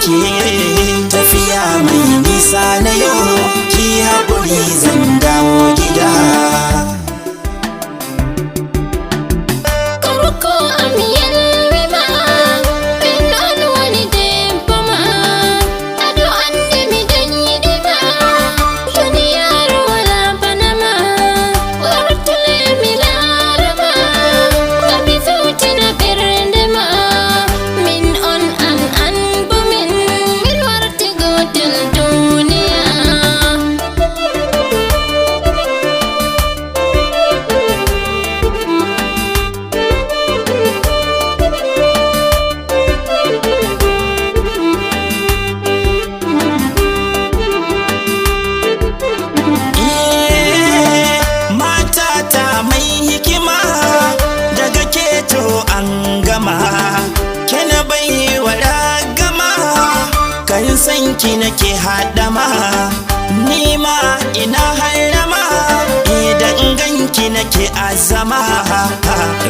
ke tafiya mai nisa na yau ki haƙuri zan dawo gida. Sanki nake haɗama ni ma ina harama idan ganki nake azama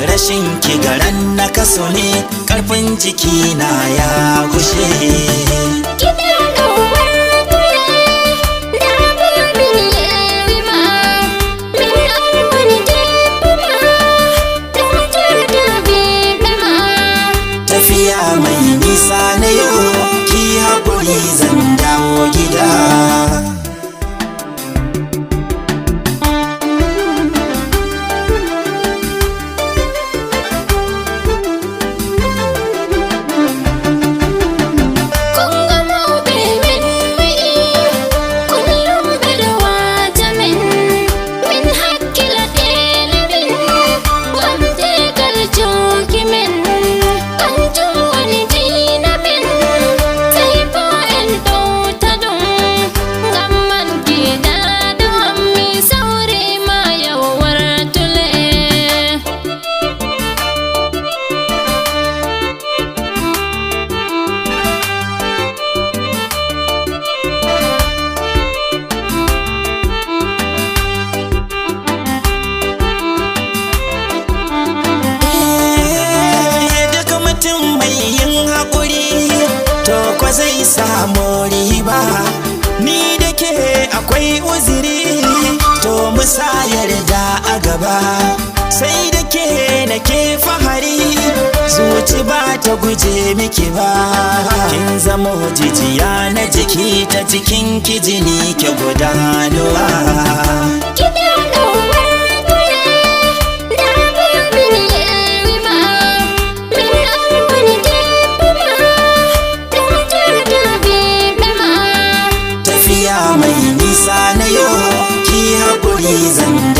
rashin ki garan na kaso ne ƙarfin jiki na ya gushe. Tafiya mai nisa na yau ki haƙuri zan dawo gida. Zai samu riba ni da ke akwai uziri to musa yarda a gaba sai da ke nake fahari zuci ba ta guje miki ba kin zamo jijiya na jiki ta jikin ki jini ke gudanuwa. Mai nisa na yau ki haƙuri zan